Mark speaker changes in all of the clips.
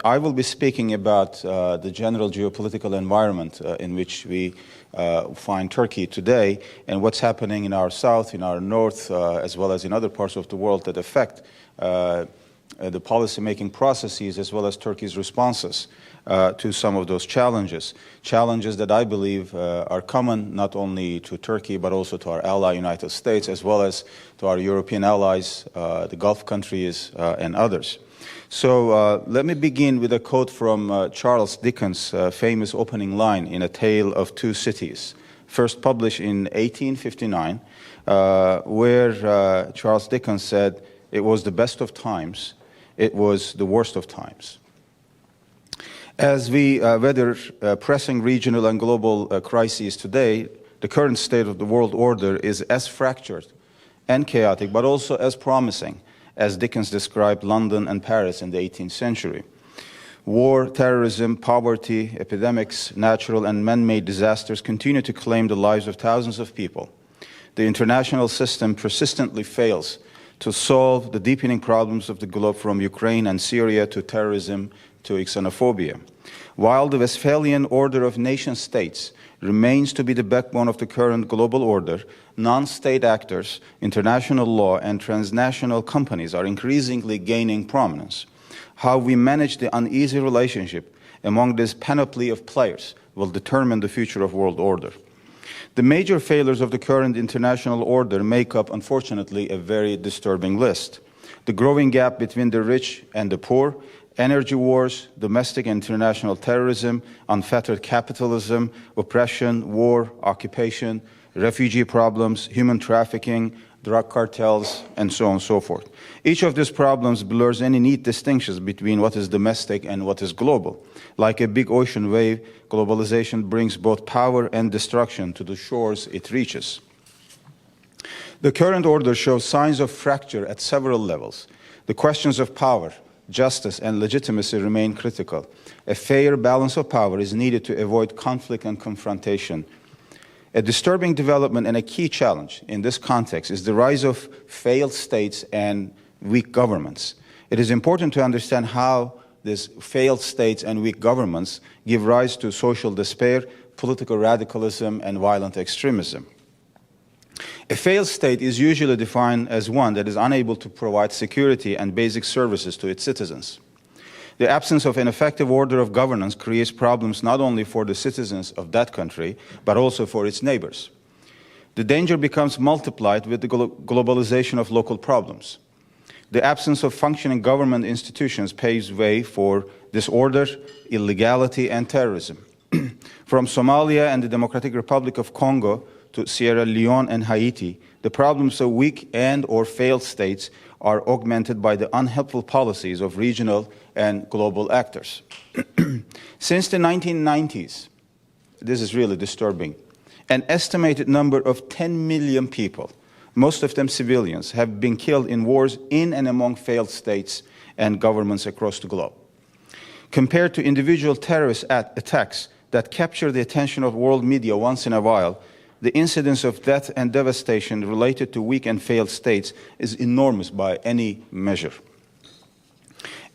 Speaker 1: I will be speaking about the general geopolitical environment in which we find Turkey today and what's happening in our south, in our north, as well as in other parts of the world that affect the policy-making processes as well as Turkey's responses to some of those challenges. Challenges that I believe are common not only to Turkey but also to our ally United States as well as to our European allies, the Gulf countries and others. So let me begin with a quote from Charles Dickens' famous opening line in A Tale of Two Cities, first published in 1859, where Charles Dickens said, "It was the best of times, it was the worst of times." As we weather pressing regional and global crises today, the current state of the world order is as fractured and chaotic, but also as promising as Dickens described London and Paris in the 18th century. War, terrorism, poverty, epidemics, natural and man-made disasters continue to claim the lives of thousands of people. The international system persistently fails to solve the deepening problems of the globe, from Ukraine and Syria to terrorism to xenophobia. While the Westphalian order of nation-states remains to be the backbone of the current global order, non-state actors, international law, and transnational companies are increasingly gaining prominence. How we manage the uneasy relationship among this panoply of players will determine the future of world order. The major failures of the current international order make up, unfortunately, a very disturbing list. The growing gap between the rich and the poor, energy wars, domestic and international terrorism, unfettered capitalism, oppression, war, occupation, refugee problems, human trafficking, drug cartels, and so on and so forth. Each of these problems blurs any neat distinctions between what is domestic and what is global. Like a big ocean wave, globalization brings both power and destruction to the shores it reaches. The current order shows signs of fracture at several levels. The questions of power, justice, and legitimacy remain critical. A fair balance of power is needed to avoid conflict and confrontation. A disturbing development and a key challenge in this context is the rise of failed states and weak governments. It is important to understand how these failed states and weak governments give rise to social despair, political radicalism, and violent extremism. A failed state is usually defined as one that is unable to provide security and basic services to its citizens. The absence of an effective order of governance creates problems not only for the citizens of that country, but also for its neighbors. The danger becomes multiplied with the globalization of local problems. The absence of functioning government institutions paves way for disorder, illegality, and terrorism. From Somalia and the Democratic Republic of Congo to Sierra Leone and Haiti, the problems of weak and/or failed states are augmented by the unhelpful policies of regional and global actors. Since the 1990s, this is really disturbing, an estimated number of 10 million people, most of them civilians, have been killed in wars in and among failed states and governments across the globe. Compared to individual terrorist attacks that capture the attention of world media once in a while, the incidence of death and devastation related to weak and failed states is enormous by any measure.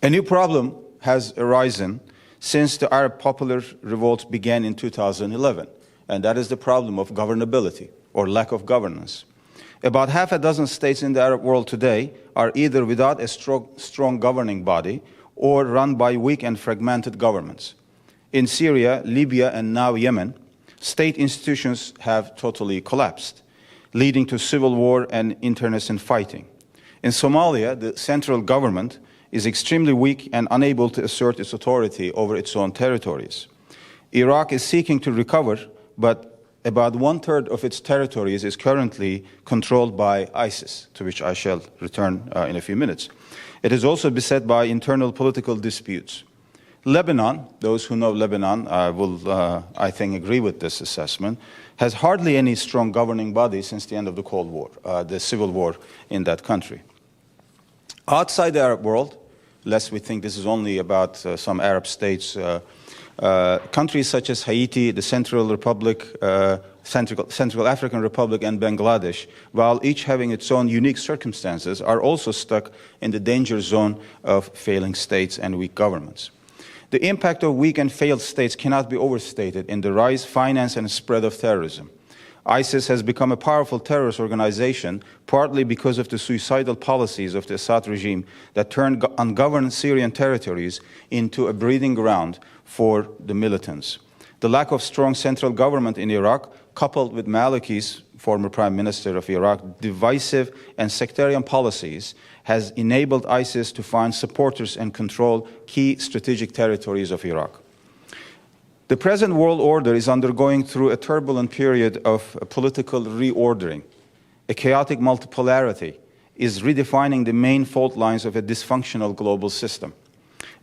Speaker 1: A new problem has arisen since the Arab popular revolts began in 2011, and that is the problem of governability or lack of governance. About half a dozen states in the Arab world today are either without a strong governing body or run by weak and fragmented governments. In Syria, Libya, and now Yemen, state institutions have totally collapsed, leading to civil war and internecine fighting. In Somalia, the central government is extremely weak and unable to assert its authority over its own territories. Iraq is seeking to recover, but about one-third of its territories is currently controlled by ISIS, to which I shall return in a few minutes. It is also beset by internal political disputes. Lebanon, those who know Lebanon will, I think, agree with this assessment, has hardly any strong governing body since the end of the Cold War, the civil war in that country. Outside the Arab world, lest we think this is only about some Arab states, countries such as Haiti, the Central African Republic, and Bangladesh, while each having its own unique circumstances, are also stuck in the danger zone of failing states and weak governments. The impact of weak and failed states cannot be overstated in the rise, finance, and spread of terrorism. ISIS has become a powerful terrorist organization, partly because of the suicidal policies of the Assad regime that turned ungoverned Syrian territories into a breeding ground for the militants. The lack of strong central government in Iraq, coupled with Maliki's, former prime minister of Iraq, divisive and sectarian policies, has enabled ISIS to find supporters and control key strategic territories of Iraq. The present world order is undergoing through a turbulent period of political reordering. A chaotic multipolarity is redefining the main fault lines of a dysfunctional global system.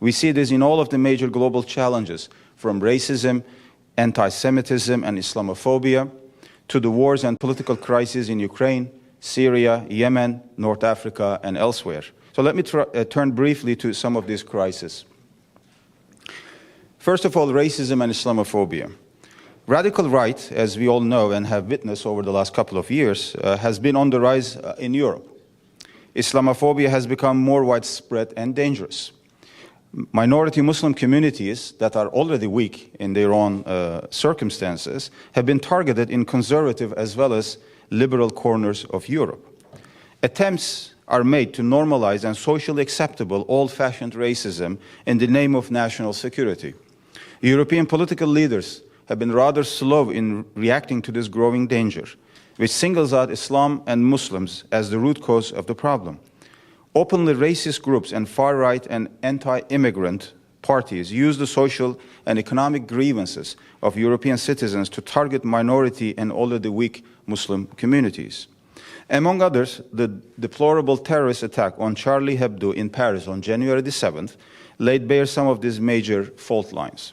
Speaker 1: We see this in all of the major global challenges, from racism, anti-Semitism, and Islamophobia, to the wars and political crises in Ukraine, Syria, Yemen, North Africa, and elsewhere. So let me turn briefly to some of these crises. First of all, racism and Islamophobia. Radical right, as we all know and have witnessed over the last couple of years, has been on the rise in Europe. Islamophobia has become more widespread and dangerous. Minority Muslim communities that are already weak in their own circumstances have been targeted in conservative as well as liberal corners of Europe. Attempts are made to normalize and socially acceptable old-fashioned racism in the name of national security. European political leaders have been rather slow in reacting to this growing danger, which singles out Islam and Muslims as the root cause of the problem. Openly racist groups and far-right and anti-immigrant parties use the social and economic grievances of European citizens to target minority and already weak Muslim communities. Among others, the deplorable terrorist attack on Charlie Hebdo in Paris on January the 7th laid bare some of these major fault lines.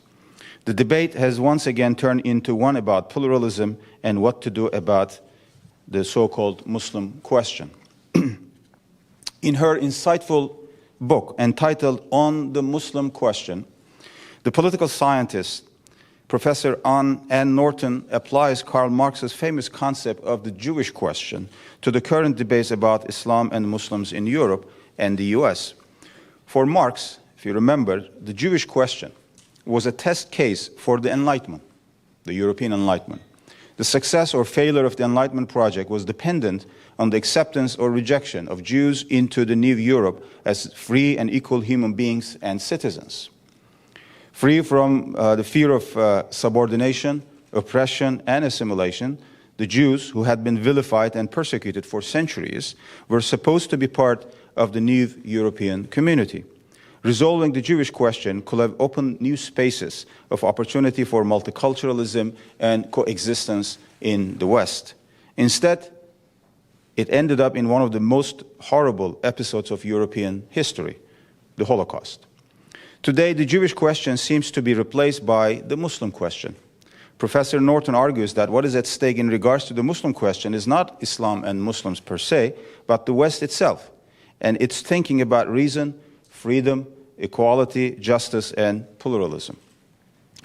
Speaker 1: The debate has once again turned into one about pluralism and what to do about the so-called Muslim question. In her insightful book entitled On the Muslim Question, the political scientist Professor Ann Norton applies Karl Marx's famous concept of the Jewish question to the current debates about Islam and Muslims in Europe and the US. For Marx, if you remember, the Jewish question was a test case for the Enlightenment, the European Enlightenment. The success or failure of the Enlightenment project was dependent on the acceptance or rejection of Jews into the new Europe as free and equal human beings and citizens. Free from the fear of subordination, oppression, and assimilation, the Jews, who had been vilified and persecuted for centuries, were supposed to be part of the new European community. Resolving the Jewish question could have opened new spaces of opportunity for multiculturalism and coexistence in the West. Instead, it ended up in one of the most horrible episodes of European history, the Holocaust. Today, the Jewish question seems to be replaced by the Muslim question. Professor Norton argues that what is at stake in regards to the Muslim question is not Islam and Muslims per se, but the West itself, and its thinking about reason, freedom, equality, justice, and pluralism.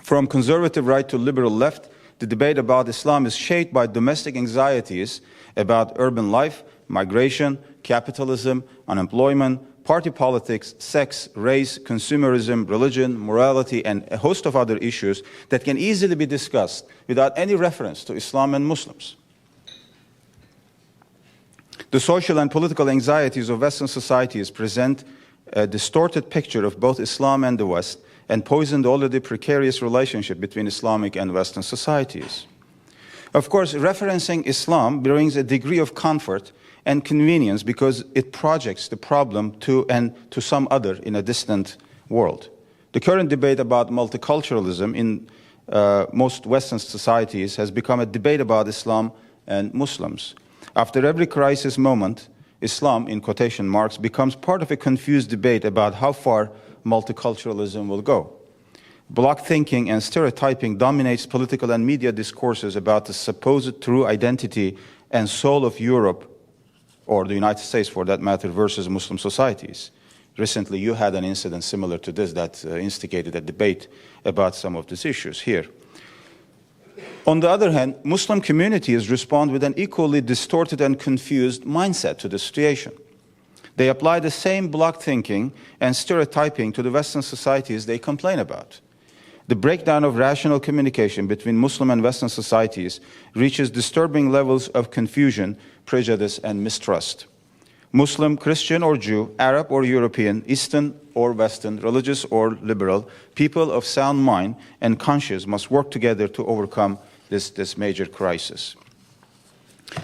Speaker 1: From conservative right to liberal left, the debate about Islam is shaped by domestic anxieties about urban life, migration, capitalism, unemployment, party politics, sex, race, consumerism, religion, morality, and a host of other issues that can easily be discussed without any reference to Islam and Muslims. The social and political anxieties of Western societies present a distorted picture of both Islam and the West and poison the already precarious relationship between Islamic and Western societies. Of course, referencing Islam brings a degree of comfort and convenience because it projects the problem to some other in a distant world. The current debate about multiculturalism in most Western societies has become a debate about Islam and Muslims. After every crisis moment, Islam, in quotation marks, becomes part of a confused debate about how far multiculturalism will go. Block thinking and stereotyping dominates political and media discourses about the supposed true identity and soul of Europe, or the United States for that matter, versus Muslim societies. Recently, you had an incident similar to this that instigated a debate about some of these issues here. On the other hand, Muslim communities respond with an equally distorted and confused mindset to the situation. They apply the same bloc thinking and stereotyping to the Western societies they complain about. The breakdown of rational communication between Muslim and Western societies reaches disturbing levels of confusion, prejudice, and mistrust. Muslim, Christian or Jew, Arab or European, Eastern or Western, religious or liberal, people of sound mind and conscience must work together to overcome this major crisis.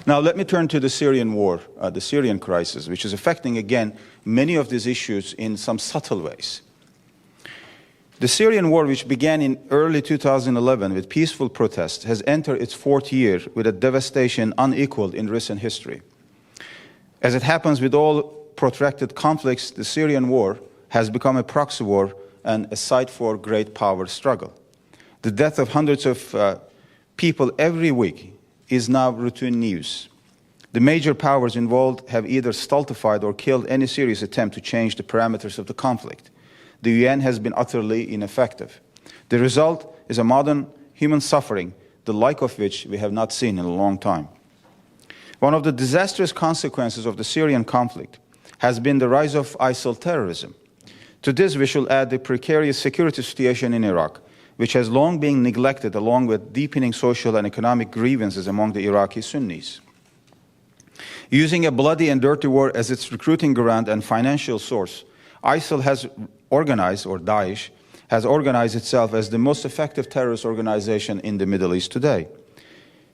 Speaker 1: Now let me turn to the Syrian war, the Syrian crisis, which is affecting, again, many of these issues in some subtle ways. The Syrian war, which began in early 2011 with peaceful protests, has entered its fourth year with a devastation unequaled in recent history. As it happens with all protracted conflicts, the Syrian war has become a proxy war and a site for great power struggle. The death of hundreds of people every week is now routine news. The major powers involved have either stultified or killed any serious attempt to change the parameters of the conflict. The UN has been utterly ineffective. The result is a modern human suffering, the like of which we have not seen in a long time. One of the disastrous consequences of the Syrian conflict has been the rise of ISIL terrorism. To this, we shall add the precarious security situation in Iraq, which has long been neglected along with deepening social and economic grievances among the Iraqi Sunnis. Using a bloody and dirty war as its recruiting ground and financial source, ISIL has organized, or Daesh, has organized itself as the most effective terrorist organization in the Middle East today.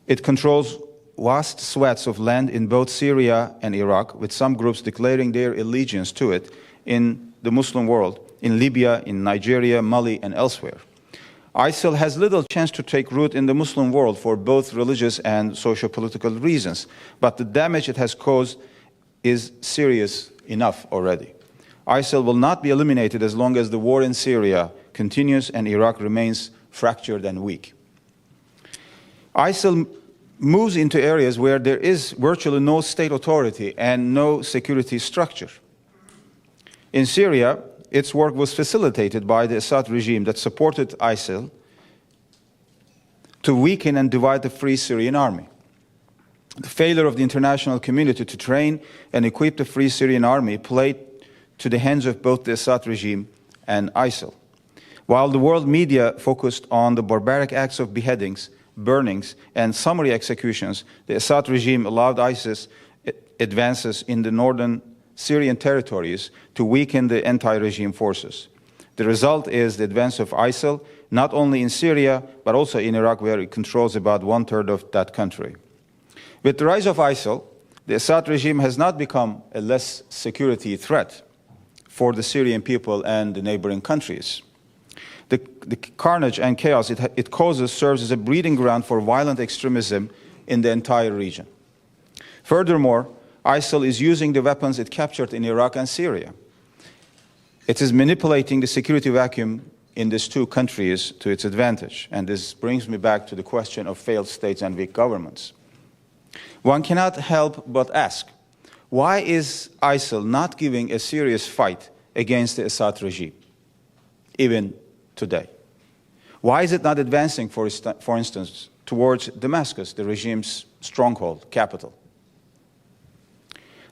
Speaker 1: It controls vast swaths of land in both Syria and Iraq, with some groups declaring their allegiance to it in the Muslim world, in Libya, in Nigeria, Mali, and elsewhere. ISIL has little chance to take root in the Muslim world for both religious and socio-political reasons, but the damage it has caused is serious enough already. ISIL will not be eliminated as long as the war in Syria continues and Iraq remains fractured and weak. ISIL moves into areas where there is virtually no state authority and no security structure. In Syria, its work was facilitated by the Assad regime that supported ISIL to weaken and divide the Free Syrian Army. The failure of the international community to train and equip the Free Syrian Army played to the hands of both the Assad regime and ISIL. While the world media focused on the barbaric acts of beheadings, burnings, and summary executions, the Assad regime allowed ISIS advances in the northern Syrian territories to weaken the anti-regime forces. The result is the advance of ISIL, not only in Syria, but also in Iraq, where it controls about one-third of that country. With the rise of ISIL, the Assad regime has not become a less security threat for the Syrian people and the neighboring countries. The carnage and chaos it causes serves as a breeding ground for violent extremism in the entire region. Furthermore, ISIL is using the weapons it captured in Iraq and Syria. It is manipulating the security vacuum in these two countries to its advantage. And this brings me back to the question of failed states and weak governments. One cannot help but ask, why is ISIL not giving a serious fight against the Assad regime, even today? Why is it not advancing, for instance, towards Damascus, the regime's stronghold, capital?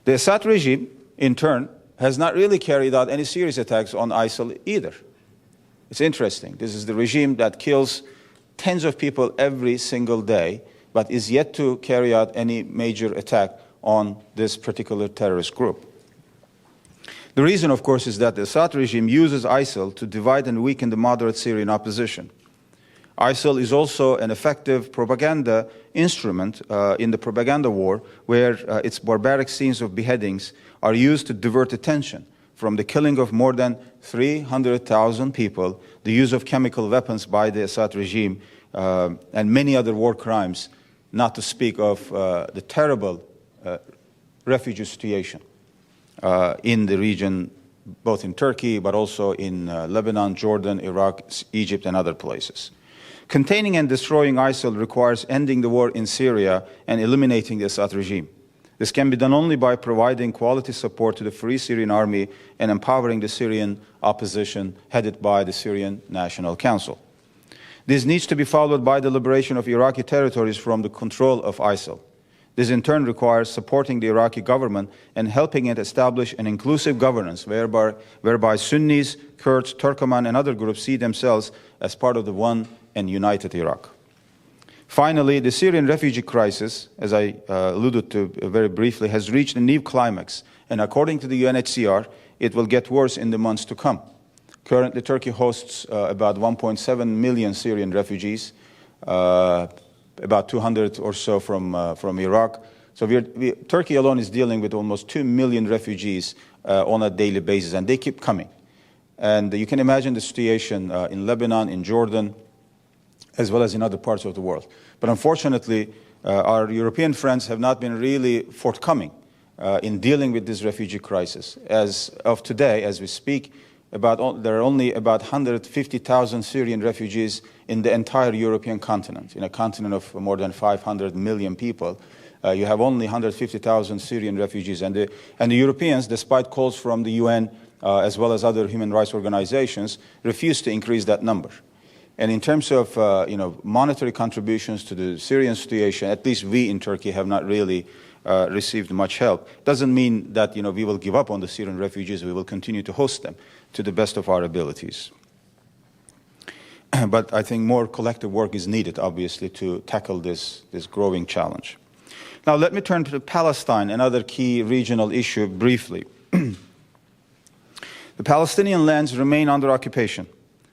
Speaker 1: The Assad regime, in turn, has not really carried out any serious attacks on ISIL either. It's interesting. This is the regime that kills tens of people every single day, but is yet to carry out any major attack on this particular terrorist group. The reason, of course, is that the Assad regime uses ISIL to divide and weaken the moderate Syrian opposition. ISIL is also an effective propaganda instrument in the propaganda war, where its barbaric scenes of beheadings are used to divert attention from the killing of more than 300,000 people, the use of chemical weapons by the Assad regime, and many other war crimes, not to speak of the terrible refugee situation in the region, both in Turkey, but also in Lebanon, Jordan, Iraq, Egypt, and other places. Containing and destroying ISIL requires ending the war in Syria and eliminating the Assad regime. This can be done only by providing quality support to the Free Syrian Army and empowering the Syrian opposition headed by the Syrian National Council. This needs to be followed by the liberation of Iraqi territories from the control of ISIL. This in turn requires supporting the Iraqi government and helping it establish an inclusive governance whereby Sunnis, Kurds, Turkoman, and other groups see themselves as part of the one and united Iraq. Finally, the Syrian refugee crisis, as I alluded to very briefly, has reached a new climax, and according to the UNHCR, it will get worse in the months to come. Currently, Turkey hosts about 1.7 million Syrian refugees, about 200 or so from Iraq. So Turkey alone is dealing with almost 2 million refugees on a daily basis, and they keep coming. And you can imagine the situation in Lebanon, in Jordan, as well as in other parts of the world. But unfortunately, our European friends have not been really forthcoming in dealing with this refugee crisis. As of today, as we speak, there are only about 150,000 Syrian refugees in the entire European continent. In a continent of more than 500 million people, you have only 150,000 Syrian refugees. And the Europeans, despite calls from the UN as well as other human rights organizations, refuse to increase that number. And in terms of monetary contributions to the Syrian situation, at least we in Turkey have not really received much help. Doesn't mean that we will give up on the Syrian refugees. We will continue to host them to the best of our abilities. But I think more collective work is needed, obviously, to tackle this growing challenge. Now let me turn to Palestine, another key regional issue, briefly. The Palestinian lands remain under occupation.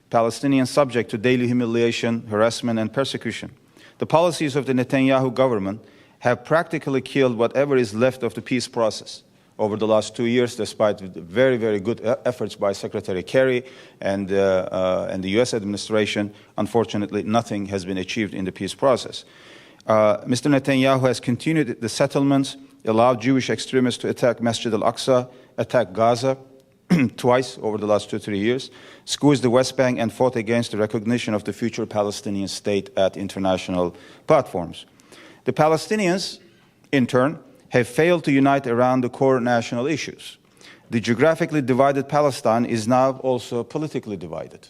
Speaker 1: Palestinians subject to daily humiliation, harassment, and persecution. The policies of the Netanyahu government have practically killed whatever is left of the peace process over the last 2 years, despite very, very good efforts by Secretary Kerry and the U.S. administration. Unfortunately, nothing has been achieved in the peace process. Mr. Netanyahu has continued the settlements, allowed Jewish extremists to attack Masjid al-Aqsa, attack Gaza twice over the last 2-3 years, squeezed the West Bank, and fought against the recognition of the future Palestinian state at international platforms. The Palestinians, in turn, have failed to unite around the core national issues. The geographically divided Palestine is now also politically divided.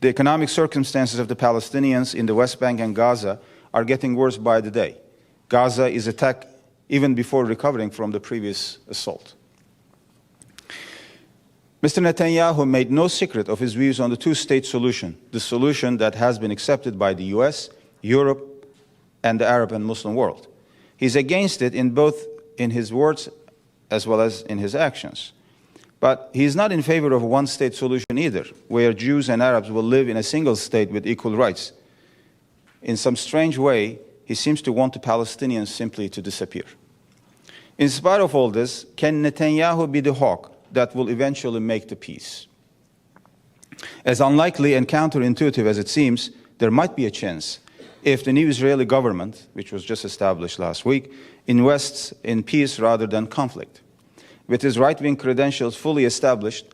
Speaker 1: The economic circumstances of the Palestinians in the West Bank and Gaza are getting worse by the day. Gaza is attacked even before recovering from the previous assault. Mr. Netanyahu made no secret of his views on the two-state solution, the solution that has been accepted by the US, Europe, and the Arab and Muslim world. He's against it in his words as well as in his actions. But he's not in favor of a one-state solution either, where Jews and Arabs will live in a single state with equal rights. In some strange way, he seems to want the Palestinians simply to disappear. In spite of all this, can Netanyahu be the hawk that will eventually make the peace? As unlikely and counterintuitive as it seems, there might be a chance if the new Israeli government, which was just established last week, invests in peace rather than conflict. With his right-wing credentials fully established,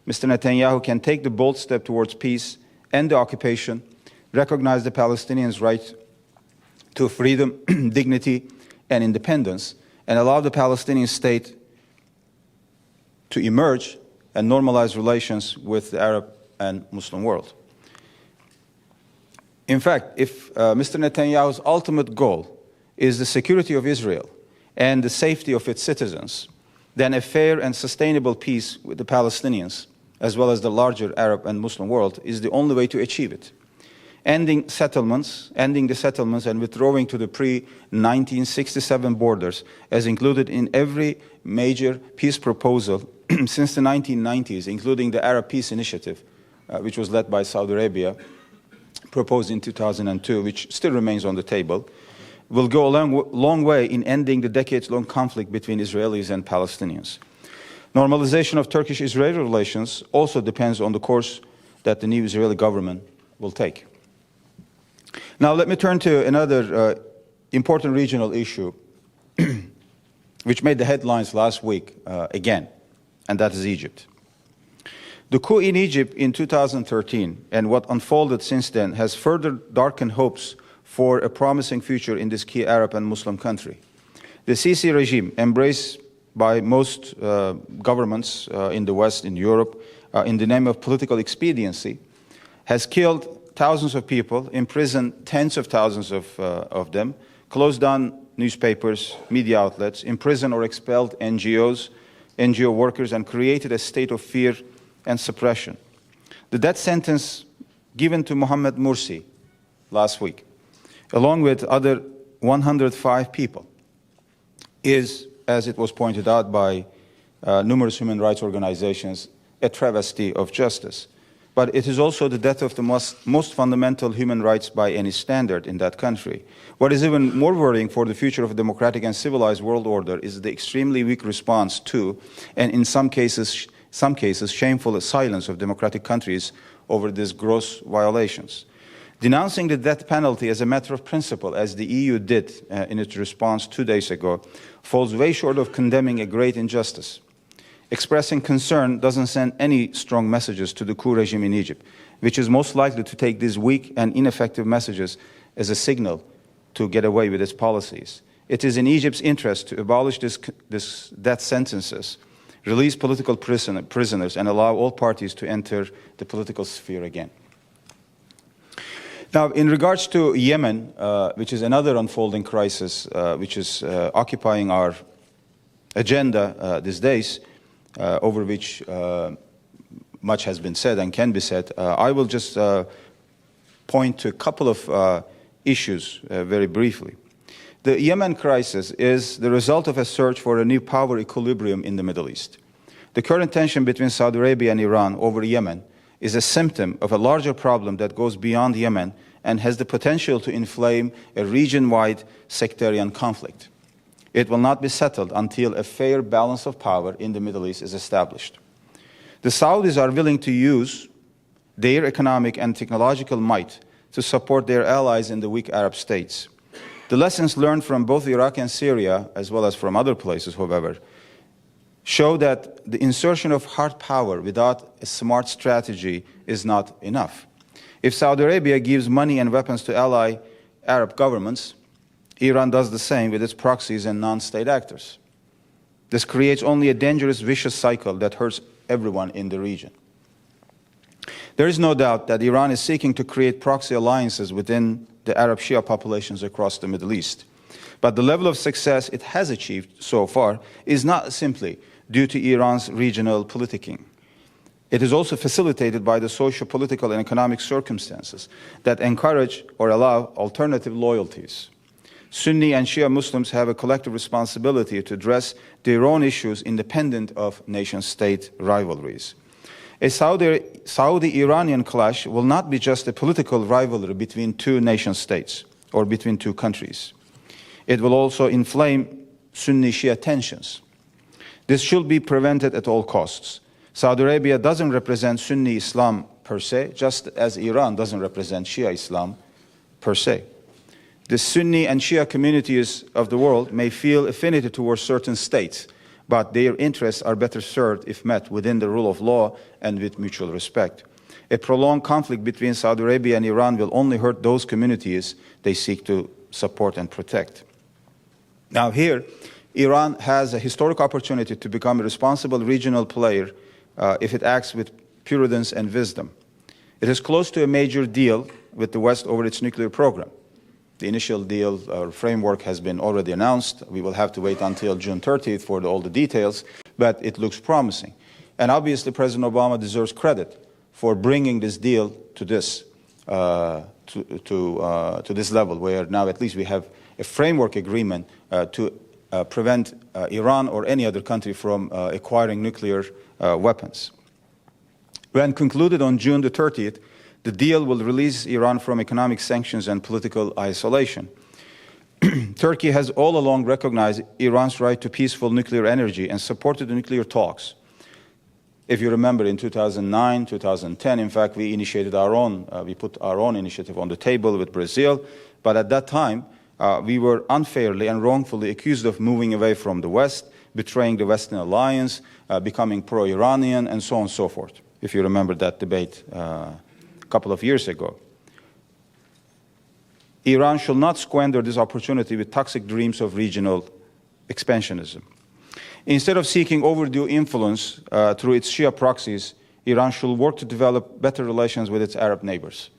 Speaker 1: Mr. Netanyahu can take the bold step towards peace, end the occupation, recognize the Palestinians' right to freedom, dignity, and independence, and allow the Palestinian state to emerge and normalize relations with the Arab and Muslim world. In fact, if Mr. Netanyahu's ultimate goal is the security of Israel and the safety of its citizens, then a fair and sustainable peace with the Palestinians, as well as the larger Arab and Muslim world, is the only way to achieve it. Ending the settlements and withdrawing to the pre-1967 borders, as included in every major peace proposal since the 1990s, including the Arab Peace Initiative, which was led by Saudi Arabia, proposed in 2002, which still remains on the table, will go a long way in ending the decades-long conflict between Israelis and Palestinians. Normalization of Turkish-Israeli relations also depends on the course that the new Israeli government will take. Now let me turn to another important regional issue which made the headlines last week again, and that is Egypt. The coup in Egypt in 2013 and what unfolded since then has further darkened hopes for a promising future in this key Arab and Muslim country. The Sisi regime, embraced by most governments in the West, in Europe, in the name of political expediency, has killed thousands of people, imprisoned tens of thousands of them, closed down newspapers, media outlets, imprisoned or expelled NGOs, NGO workers, and created a state of fear and suppression. The death sentence given to Mohammed Mursi last week, along with other 105 people, is, as it was pointed out by numerous human rights organizations, a travesty of justice. But it is also the death of the most fundamental human rights by any standard in that country. What is even more worrying for the future of a democratic and civilized world order is the extremely weak response to, and in some cases, shameful silence of democratic countries over these gross violations. Denouncing the death penalty as a matter of principle, as the EU did in its response 2 days ago, falls way short of condemning a great injustice. Expressing concern doesn't send any strong messages to the coup regime in Egypt, which is most likely to take these weak and ineffective messages as a signal to get away with its policies. It is in Egypt's interest to abolish this death sentences, release political prisoners, and allow all parties to enter the political sphere again. Now, in regards to Yemen, which is another unfolding crisis which is occupying our agenda these days, over which much has been said and can be said, I will just point to a couple of issues very briefly. The Yemen crisis is the result of a search for a new power equilibrium in the Middle East. The current tension between Saudi Arabia and Iran over Yemen is a symptom of a larger problem that goes beyond Yemen and has the potential to inflame a region-wide sectarian conflict. It will not be settled until a fair balance of power in the Middle East is established. The Saudis are willing to use their economic and technological might to support their allies in the weak Arab states. The lessons learned from both Iraq and Syria, as well as from other places, however, show that the insertion of hard power without a smart strategy is not enough. If Saudi Arabia gives money and weapons to ally Arab governments, Iran does the same with its proxies and non-state actors. This creates only a dangerous, vicious cycle that hurts everyone in the region. There is no doubt that Iran is seeking to create proxy alliances within the Arab Shia populations across the Middle East. But the level of success it has achieved so far is not simply due to Iran's regional politicking. It is also facilitated by the social, political, and economic circumstances that encourage or allow alternative loyalties. Sunni and Shia Muslims have a collective responsibility to address their own issues independent of nation-state rivalries. A Saudi-Iranian clash will not be just a political rivalry between two nation-states or between two countries. It will also inflame Sunni-Shia tensions. This should be prevented at all costs. Saudi Arabia doesn't represent Sunni Islam per se, just as Iran doesn't represent Shia Islam per se. The Sunni and Shia communities of the world may feel affinity towards certain states, but their interests are better served if met within the rule of law and with mutual respect. A prolonged conflict between Saudi Arabia and Iran will only hurt those communities they seek to support and protect. Now here, Iran has a historic opportunity to become a responsible regional player if it acts with prudence and wisdom. It is close to a major deal with the West over its nuclear program. The initial deal or framework has been already announced. We will have to wait until June 30th for all the details, but it looks promising. And obviously, President Obama deserves credit for bringing this deal to this this level, where now at least we have a framework agreement to prevent Iran or any other country from acquiring nuclear weapons. When concluded on June the 30th, the deal will release Iran from economic sanctions and political isolation. Turkey has all along recognized Iran's right to peaceful nuclear energy and supported the nuclear talks. If you remember, in 2009, 2010, in fact, we initiated our own, we put our own initiative on the table with Brazil, but at that time, we were unfairly and wrongfully accused of moving away from the West, betraying the Western alliance, becoming pro-Iranian, and so on and so forth, if you remember that debate a couple of years ago. Iran should not squander this opportunity with toxic dreams of regional expansionism. Instead of seeking overdue influence through its Shia proxies, Iran should work to develop better relations with its Arab neighbors.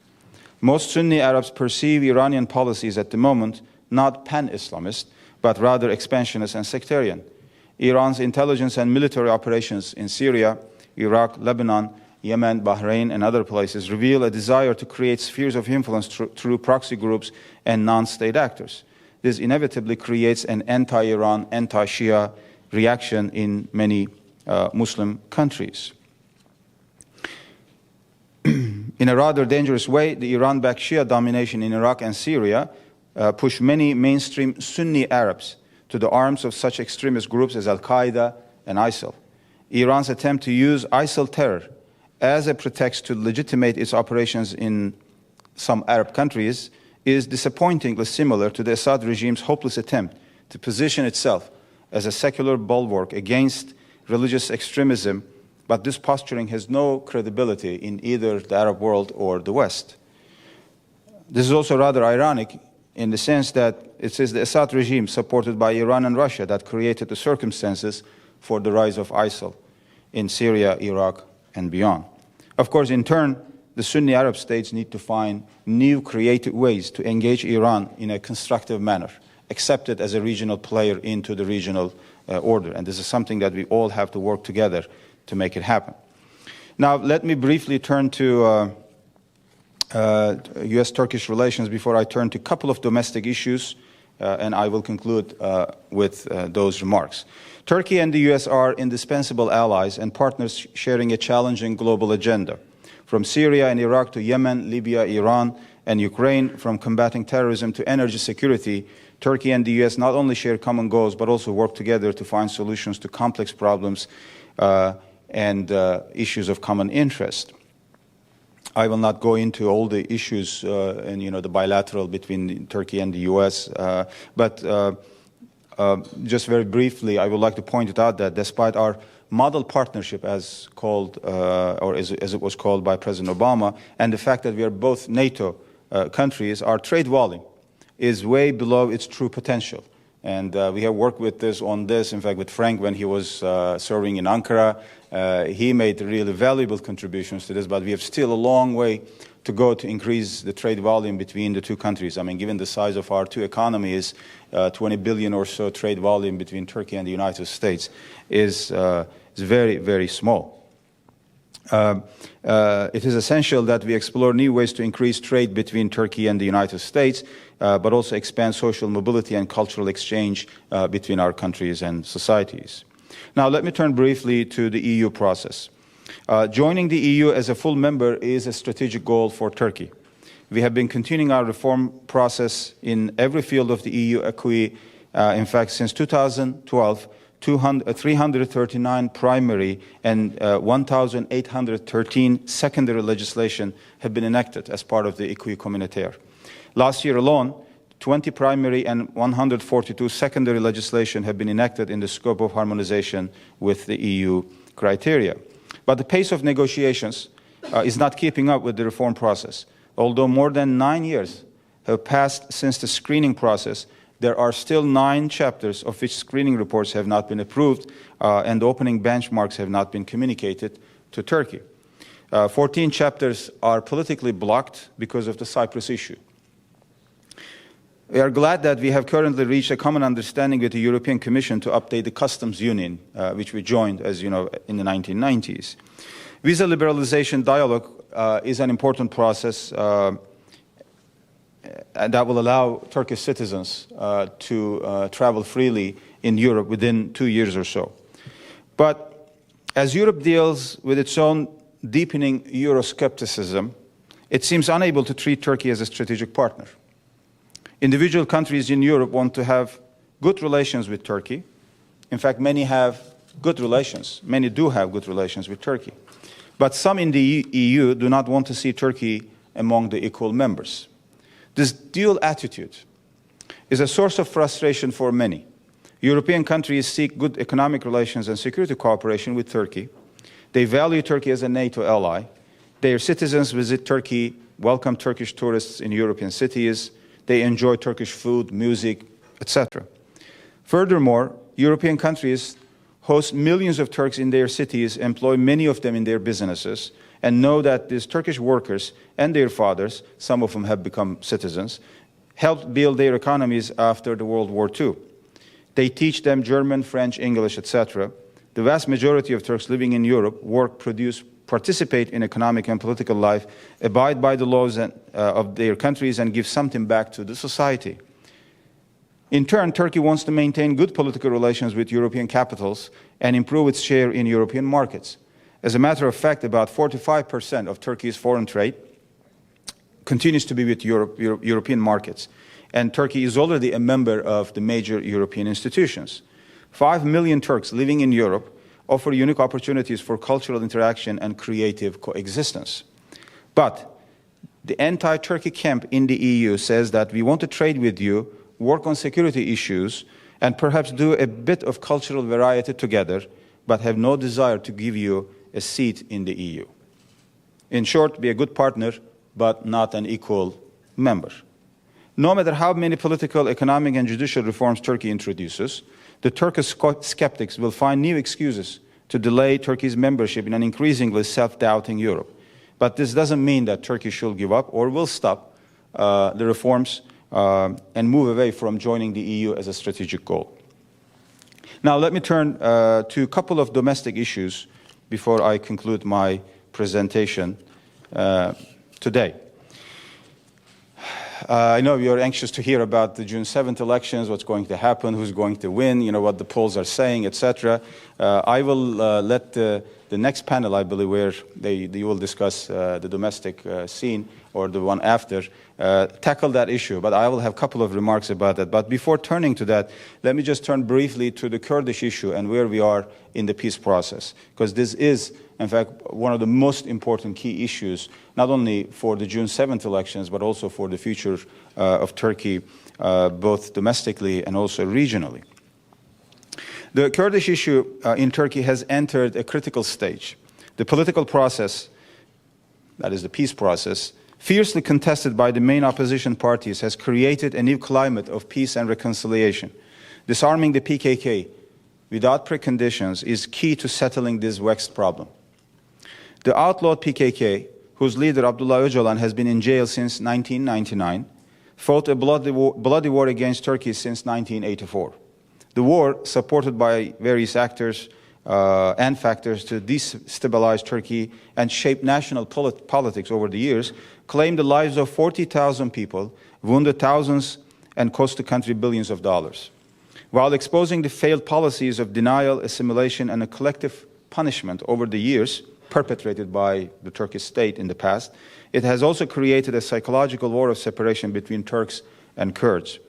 Speaker 1: Most Sunni Arabs perceive Iranian policies at the moment not pan-Islamist, but rather expansionist and sectarian. Iran's intelligence and military operations in Syria, Iraq, Lebanon, Yemen, Bahrain, and other places reveal a desire to create spheres of influence through proxy groups and non-state actors. This inevitably creates an anti-Iran, anti-Shia reaction in many Muslim countries. In a rather dangerous way, the Iran-backed Shia domination in Iraq and Syria pushed many mainstream Sunni Arabs to the arms of such extremist groups as Al-Qaeda and ISIL. Iran's attempt to use ISIL terror as a pretext to legitimate its operations in some Arab countries is disappointingly similar to the Assad regime's hopeless attempt to position itself as a secular bulwark against religious extremism, but this posturing has no credibility in either the Arab world or the West. This is also rather ironic in the sense that it is the Assad regime, supported by Iran and Russia, that created the circumstances for the rise of ISIL in Syria, Iraq, and beyond. Of course, in turn, the Sunni Arab states need to find new creative ways to engage Iran in a constructive manner, accept it as a regional player into the regional order. And this is something that we all have to work together to make it happen. Now, let me briefly turn to U.S.-Turkish relations before I turn to a couple of domestic issues, and I will conclude with those remarks. Turkey and the U.S. are indispensable allies and partners sharing a challenging global agenda. From Syria and Iraq to Yemen, Libya, Iran, and Ukraine, from combating terrorism to energy security, Turkey and the U.S. not only share common goals, but also work together to find solutions to complex problems and issues of common interest. I will not go into all the issues and the bilateral between Turkey and the U.S., but just very briefly, I would like to point it out that despite our model partnership, as called or as it was called by President Obama, and the fact that we are both NATO countries, our trade volume is way below its true potential. And we have worked with on this, in fact, with Frank when he was serving in Ankara. He made really valuable contributions to this, but we have still a long way to go to increase the trade volume between the two countries. I mean, given the size of our two economies, 20 billion or so trade volume between Turkey and the United States is very, very small. It is essential that we explore new ways to increase trade between Turkey and the United States, but also expand social mobility and cultural exchange between our countries and societies. Now, let me turn briefly to the EU process. Joining the EU as a full member is a strategic goal for Turkey. We have been continuing our reform process in every field of the EU acquis. In fact, since 2012, 339 primary and 1,813 secondary legislation have been enacted as part of the acquis communautaire. Last year alone, 20 primary and 142 secondary legislation have been enacted in the scope of harmonization with the EU criteria. But the pace of negotiations is not keeping up with the reform process. Although more than 9 years have passed since the screening process, there are still 9 chapters of which screening reports have not been approved and opening benchmarks have not been communicated to Turkey. 14 chapters are politically blocked because of the Cyprus issue. We are glad that we have currently reached a common understanding with the European Commission to update the customs union, which we joined, as you know, in the 1990s. Visa liberalization dialogue is an important process that will allow Turkish citizens to travel freely in Europe within 2 years or so. But as Europe deals with its own deepening Euroscepticism, it seems unable to treat Turkey as a strategic partner. Individual countries in Europe want to have good relations with Turkey. In fact, many have good relations. Many do have good relations with Turkey. But some in the EU do not want to see Turkey among the equal members. This dual attitude is a source of frustration for many. European countries seek good economic relations and security cooperation with Turkey. They value Turkey as a NATO ally. Their citizens visit Turkey, welcome Turkish tourists in European cities. They enjoy Turkish food, music, etc. Furthermore, European countries host millions of Turks in their cities, employ many of them in their businesses, and know that these Turkish workers and their fathers, some of them have become citizens, helped build their economies after the World War II. They teach them German, French, English, etc. The vast majority of Turks living in Europe work, produce, participate in economic and political life, abide by the laws of their countries, and give something back to the society. In turn, Turkey wants to maintain good political relations with European capitals and improve its share in European markets. As a matter of fact, about 45% of Turkey's foreign trade continues to be with European markets, and Turkey is already a member of the major European institutions. 5 million Turks living in Europe offer unique opportunities for cultural interaction and creative coexistence. But the anti-Turkey camp in the EU says that we want to trade with you, work on security issues, and perhaps do a bit of cultural variety together, but have no desire to give you a seat in the EU. In short, be a good partner, but not an equal member. No matter how many political, economic, and judicial reforms Turkey introduces, the Turkish skeptics will find new excuses to delay Turkey's membership in an increasingly self-doubting Europe. But this doesn't mean that Turkey should give up or will stop the reforms and move away from joining the EU as a strategic goal. Now, let me turn to a couple of domestic issues before I conclude my presentation today. I know you're anxious to hear about the June 7th elections, what's going to happen, who's going to win, what the polls are saying, etc. I will let the next panel, I believe, where they will discuss the domestic scene, or the one after, tackle that issue. But I will have a couple of remarks about that. But before turning to that, let me just turn briefly to the Kurdish issue and where we are in the peace process. Because this is, in fact, one of the most important key issues, not only for the June 7th elections, but also for the future of Turkey, both domestically and also regionally. The Kurdish issue in Turkey has entered a critical stage. The political process, that is the peace process, fiercely contested by the main opposition parties, has created a new climate of peace and reconciliation. Disarming the PKK without preconditions is key to settling this vexed problem. The outlawed PKK, whose leader Abdullah Öcalan has been in jail since 1999, fought a bloody war against Turkey since 1984. The war, supported by various actors and factors to destabilize Turkey and shape national politics over the years, claimed the lives of 40,000 people, wounded thousands, and cost the country billions of dollars. While exposing the failed policies of denial, assimilation, and a collective punishment over the years perpetrated by the Turkish state in the past, it has also created a psychological war of separation between Turks and Kurds.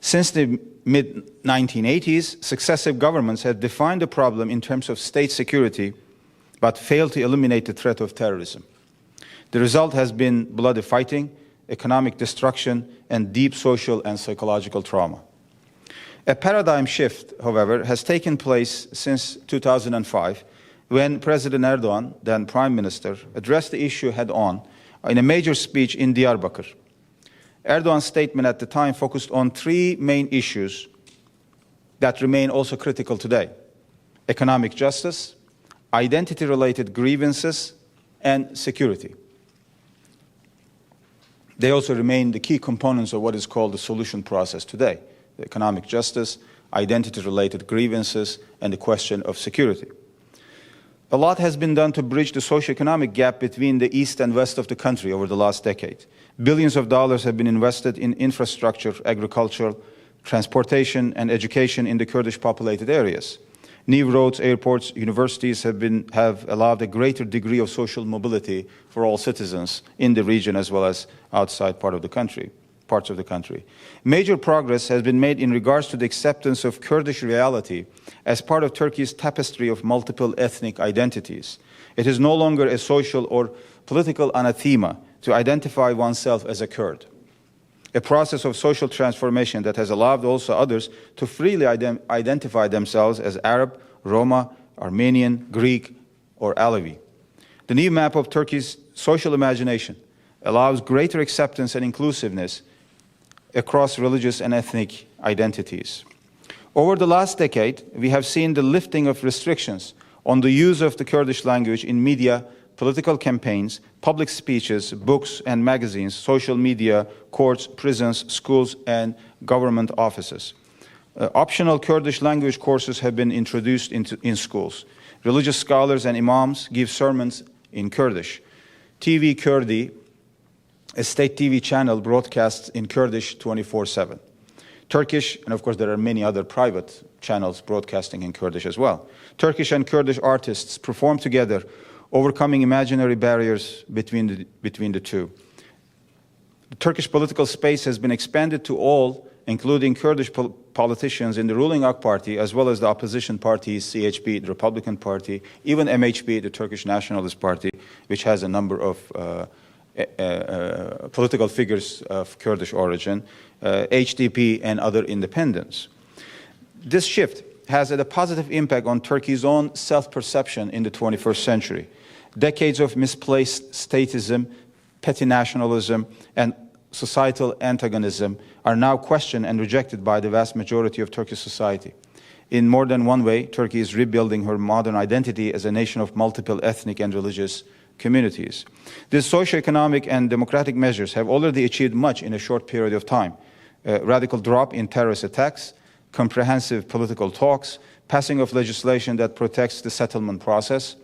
Speaker 1: Since the mid-1980s, successive governments have defined the problem in terms of state security, but failed to eliminate the threat of terrorism. The result has been bloody fighting, economic destruction, and deep social and psychological trauma. A paradigm shift, however, has taken place since 2005, when President Erdogan, then Prime Minister, addressed the issue head-on in a major speech in Diyarbakir. Erdogan's statement at the time focused on three main issues that remain also critical today: economic justice, identity-related grievances, and security. They also remain the key components of what is called the solution process today: the economic justice, identity-related grievances, and the question of security. A lot has been done to bridge the socioeconomic gap between the east and west of the country over the last decade. Billions of dollars have been invested in infrastructure, agriculture, transportation, and education in the Kurdish populated areas. New roads, airports, universities have allowed a greater degree of social mobility for all citizens in the region as well as outside parts of the country. Major progress has been made in regards to the acceptance of Kurdish reality as part of Turkey's tapestry of multiple ethnic identities. It is no longer a social or political anathema to identify oneself as a Kurd. A process of social transformation that has allowed also others to freely identify themselves as Arab, Roma, Armenian, Greek, or Alevi. The new map of Turkey's social imagination allows greater acceptance and inclusiveness across religious and ethnic identities. Over the last decade, we have seen the lifting of restrictions on the use of the Kurdish language in media, political campaigns, public speeches, books and magazines, social media, courts, prisons, schools, and government offices. Optional Kurdish language courses have been introduced in schools. Religious scholars and imams give sermons in Kurdish. TV Kurdi, a state TV channel, broadcasts in Kurdish 24/7. Turkish, and of course there are many other private channels broadcasting in Kurdish as well. Turkish and Kurdish artists perform together, overcoming imaginary barriers between the two. The Turkish political space has been expanded to all, including Kurdish politicians in the ruling AK Party, as well as the opposition parties, CHP, the Republican Party, even MHP, the Turkish Nationalist Party, which has a number of political figures of Kurdish origin, HDP, and other independents. This shift has had a positive impact on Turkey's own self-perception in the 21st century. Decades of misplaced statism, petty nationalism, and societal antagonism are now questioned and rejected by the vast majority of Turkish society. In more than one way, Turkey is rebuilding her modern identity as a nation of multiple ethnic and religious communities. These socioeconomic and democratic measures have already achieved much in a short period of time. A radical drop in terrorist attacks, comprehensive political talks, passing of legislation that protects the settlement process,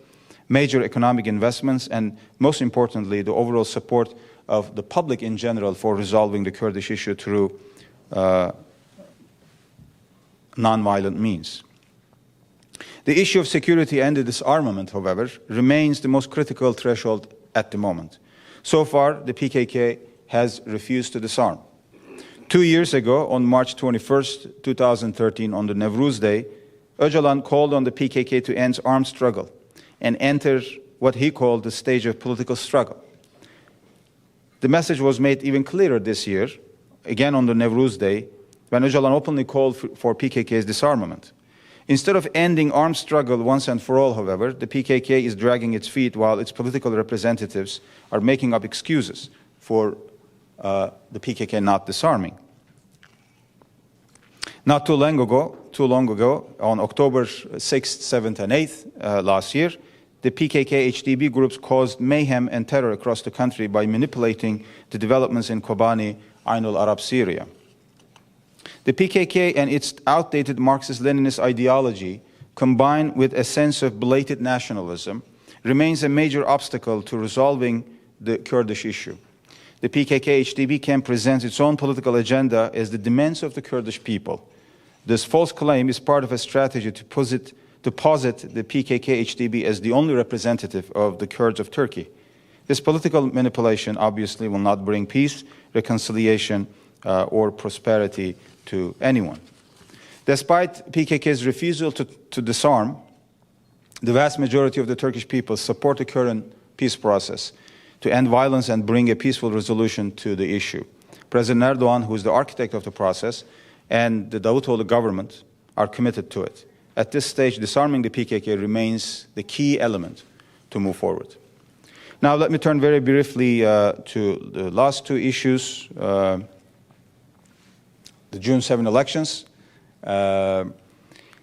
Speaker 1: major economic investments, and most importantly, the overall support of the public in general for resolving the Kurdish issue through non-violent means. The issue of security and the disarmament, however, remains the most critical threshold at the moment. So far, the PKK has refused to disarm. 2 years ago, on March 21st, 2013, on the Nevruz Day, Öcalan called on the PKK to end armed struggle and enter what he called the stage of political struggle. The message was made even clearer this year, again on the Nevruz Day, when Öcalan openly called for PKK's disarmament. Instead of ending armed struggle once and for all, however, the PKK is dragging its feet while its political representatives are making up excuses for the PKK not disarming. Not too long ago, on October 6th, 7th, and 8th last year, the PKK HDP groups caused mayhem and terror across the country by manipulating the developments in Kobani, Ain al-Arab, Syria. The PKK and its outdated Marxist-Leninist ideology, combined with a sense of belated nationalism, remains a major obstacle to resolving the Kurdish issue. The PKK HDP camp presents its own political agenda as the demands of the Kurdish people. This false claim is part of a strategy to posit the PKK HDP as the only representative of the Kurds of Turkey. This political manipulation obviously will not bring peace, reconciliation, or prosperity to anyone. Despite PKK's refusal to disarm, the vast majority of the Turkish people support the current peace process to end violence and bring a peaceful resolution to the issue. President Erdogan, who is the architect of the process, and the Davutoğlu government are committed to it. At this stage, disarming the PKK remains the key element to move forward. Now, let me turn very briefly to the last two issues. The June 7 elections. The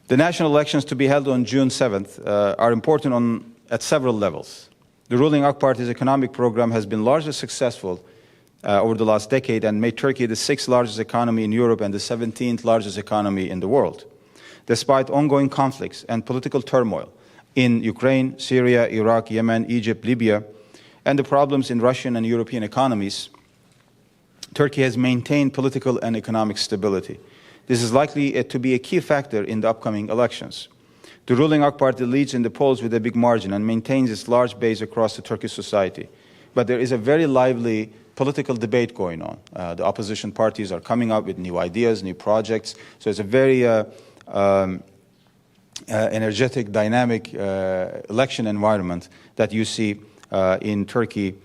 Speaker 1: national elections to be held on June 7th are important at several levels. The ruling AK Party's economic program has been largely successful over the last decade and made Turkey the 6th largest economy in Europe and the 17th largest economy in the world. Despite ongoing conflicts and political turmoil in Ukraine, Syria, Iraq, Yemen, Egypt, Libya, and the problems in Russian and European economies, Turkey has maintained political and economic stability. This is likely to be a key factor in the upcoming elections. The ruling AK Party leads in the polls with a big margin and maintains its large base across the Turkish society. But there is a very lively political debate going on. The opposition parties are coming up with new ideas, new projects. So it's a very energetic, dynamic election environment that you see in Turkey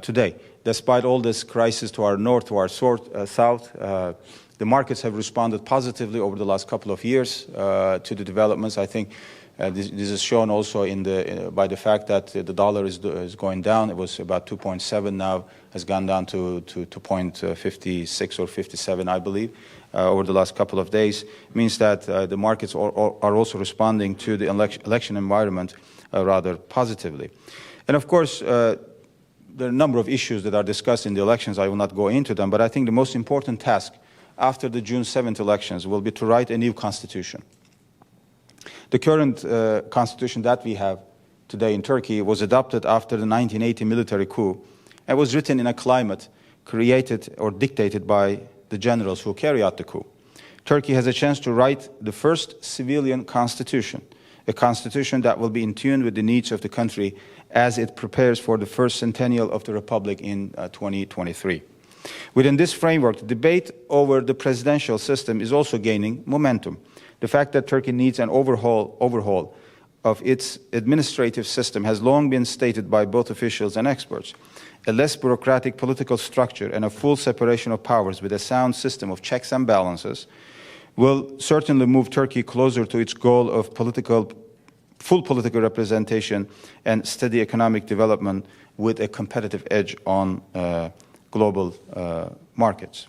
Speaker 1: today. Despite all this crisis to our north, to our south, the markets have responded positively over the last couple of years to the developments. I think this is shown also by the fact that the dollar is going down. It was about 2.7 now, has gone down to 2.56 or 57, I believe, over the last couple of days. It means that the markets are also responding to the election environment rather positively. And of course, there are a number of issues that are discussed in the elections. I will not go into them, but I think the most important task after the June 7th elections will be to write a new constitution. The current constitution that we have today in Turkey was adopted after the 1980 military coup and was written in a climate created or dictated by the generals who carry out the coup. Turkey has a chance to write the first civilian constitution, a constitution that will be in tune with the needs of the country as it prepares for the first centennial of the Republic in 2023. Within this framework, the debate over the presidential system is also gaining momentum. The fact that Turkey needs an overhaul of its administrative system has long been stated by both officials and experts. A less bureaucratic political structure and a full separation of powers with a sound system of checks and balances will certainly move Turkey closer to its goal of full political representation and steady economic development with a competitive edge on global markets.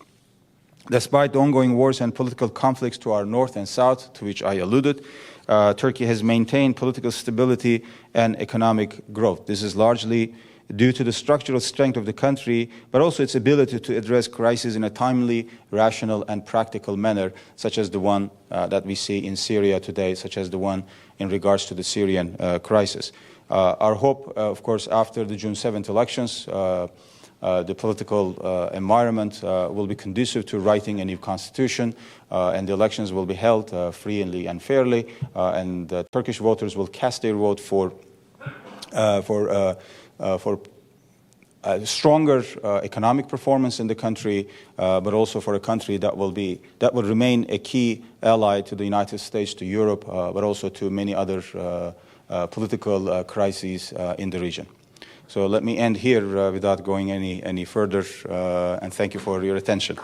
Speaker 1: Despite the ongoing wars and political conflicts to our north and south, to which I alluded, Turkey has maintained political stability and economic growth. This is largely due to the structural strength of the country, but also its ability to address crises in a timely, rational, and practical manner, such as the one that we see in Syria today, such as the one in regards to the Syrian crisis. Our hope, of course, after the June 7th elections, the political environment will be conducive to writing a new constitution, and the elections will be held freely and fairly, and Turkish voters will cast their vote for a stronger economic performance in the country, but also for a country that will remain a key ally to the United States, to Europe, but also to many other political crises in the region. So let me end here without going any further, and thank you for your attention.